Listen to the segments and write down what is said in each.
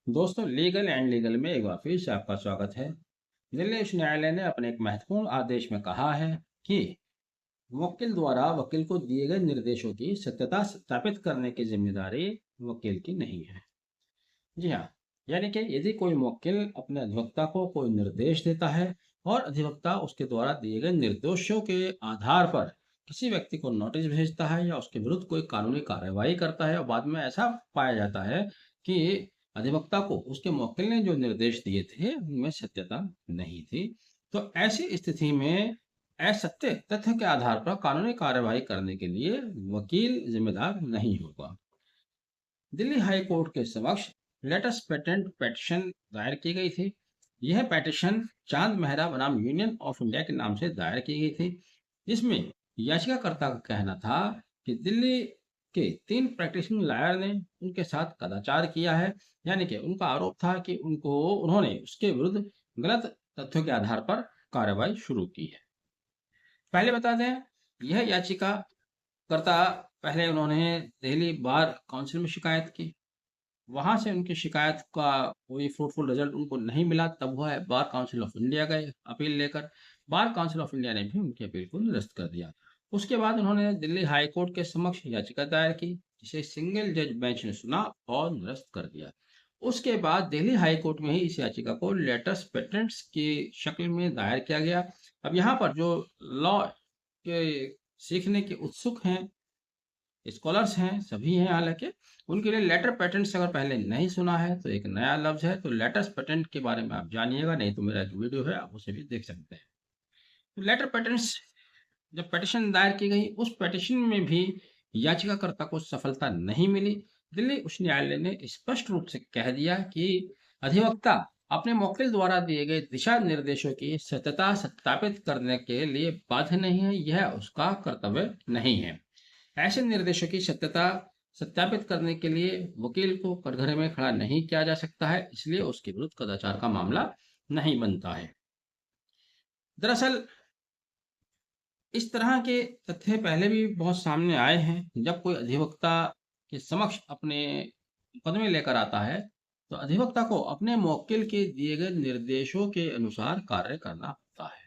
दोस्तों, legal and legal में एक बार फिर से आपका स्वागत है। दिल्ली उच्च न्यायालय ने अपने एक महत्वपूर्ण आदेश में कहा है कि वकील द्वारा वकील को दिए गए निर्देशों की सत्यता सत्यापित करने की जिम्मेदारी वकील की नहीं है। जी हाँ, यानी कि यदि कोई वकील अपने अधिवक्ता को कोई निर्देश देता है और अधिवक्ता उसके द्वारा दिए गए निर्देशों के आधार पर किसी व्यक्ति को नोटिस भेजता है या उसके विरुद्ध कोई कानूनी कार्रवाई करता है और बाद में ऐसा पाया जाता है कि अधिवक्ता को उसके वकील ने जो निर्देश दिए थे उनमें सत्यता नहीं थी, तो ऐसी स्थिति में असत्य तथ्य के आधार पर कानूनी कार्रवाई करने के लिए वकील जिम्मेदार नहीं होगा। दिल्ली हाई कोर्ट के समक्ष लेटेस्ट पेटेंट पेटिशन दायर की गई थी। यह पेटिशन चांद मेहरा बनाम यूनियन ऑफ इंडिया के नाम से दायर की गई थी, जिसमें याचिकाकर्ता का कहना था कि दिल्ली के 3 प्रैक्टिशनर लॉयर ने उनके साथ कदाचार किया है। यानी कि उनका आरोप था कि उन्होंने उसके विरुद्ध गलत तथ्यों के आधार पर कार्रवाई शुरू की है। पहले बता दें, यह याचिकाकर्ता पहले उन्होंने दिल्ली बार काउंसिल में शिकायत की। वहां से उनकी शिकायत का कोई फ्रूटफुल रिजल्ट उनको नहीं मिला, तब वह बार काउंसिल ऑफ इंडिया गए अपील लेकर। बार काउंसिल ऑफ इंडिया ने भी उनकी अपील को निरस्त कर दिया। उसके बाद उन्होंने दिल्ली हाई कोर्ट के समक्ष याचिका दायर की, जिसे सिंगल जज बेंच ने सुना और निरस्त कर दिया। उसके बाद दिल्ली हाई कोर्ट में ही इस याचिका को लेटेस्ट पेटेंट्स की शक्ल में दायर किया गया। अब यहाँ पर जो लॉ के सीखने के उत्सुक हैं, स्कॉलर्स हैं, सभी हैं हालांकि, उनके लिए लेटर पेटेंट्स अगर पहले नहीं सुना है तो एक नया लफ्ज है, तो लेटेस्ट पेटेंट के बारे में आप जानिएगा, नहीं तो मेरा एक वीडियो है, आप उसे भी देख सकते हैं। तो लेटर पेटेंट्स, जब पेटिशन दायर की गई उस पेटिशन में भी याचिकाकर्ता को सफलता नहीं मिली। दिल्ली उच्च न्यायालय ने स्पष्ट रूप से कह दिया कि अधिवक्ता अपने वकील द्वारा दिए गए दिशा निर्देशों की सत्यता सत्यापित करने के लिए बाध्य नहीं है, यह उसका कर्तव्य नहीं है। ऐसे निर्देशों की सत्यता सत्यापित करने के लिए वकील को कटघरे में खड़ा नहीं किया जा सकता है, इसलिए उसके विरुद्ध कदाचार का मामला नहीं बनता है। दरअसल इस तरह के तथ्य पहले भी बहुत सामने आए हैं। जब कोई अधिवक्ता के समक्ष अपने मुकदमे लेकर आता है, तो अधिवक्ता को अपने मुवक्किल के दिए गए निर्देशों के अनुसार कार्य करना होता है।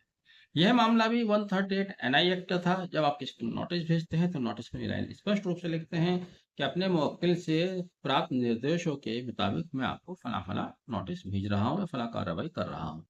यह मामला भी 138 एनआई एक्ट का था। जब आप किसी को नोटिस भेजते हैं तो नोटिस में लाइन स्पष्ट रूप से लिखते हैं कि अपने मुवक्किल से प्राप्त निर्देशों के मुताबिक मैं आपको फला फला नोटिस भेज रहा हूँ या फला कार्रवाई कर रहा हूँ।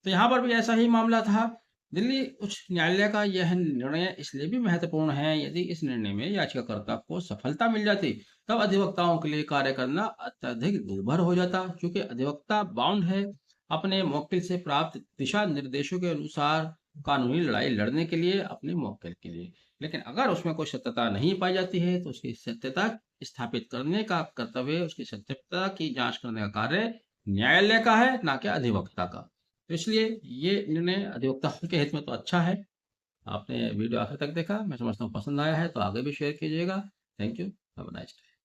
तो यहाँ पर भी ऐसा ही मामला था। दिल्ली उच्च न्यायालय का यह निर्णय इसलिए भी महत्वपूर्ण है, यदि इस निर्णय में याचिकाकर्ता को सफलता मिल जाती तब अधिवक्ताओं के लिए कार्य करना अत्यधिक दुर्भर हो जाता, क्योंकि अधिवक्ता बाउंड है अपने मुवक्किल से प्राप्त दिशा निर्देशों के अनुसार कानूनी लड़ाई लड़ने के लिए अपने मुवक्किल के लिए। लेकिन अगर उसमें कोई सत्यता नहीं पाई जाती है तो उसकी सत्यता स्थापित करने का कर्तव्य, उसकी सत्यता की जांच करने का कार्य न्यायालय का है, ना कि अधिवक्ता का। तो इसलिए ये निर्णय अधिवक्ताओं के हित में तो अच्छा है। आपने वीडियो आखिर तक देखा, मैं समझता हूँ पसंद आया है तो आगे भी शेयर कीजिएगा। Thank you. Have a nice day.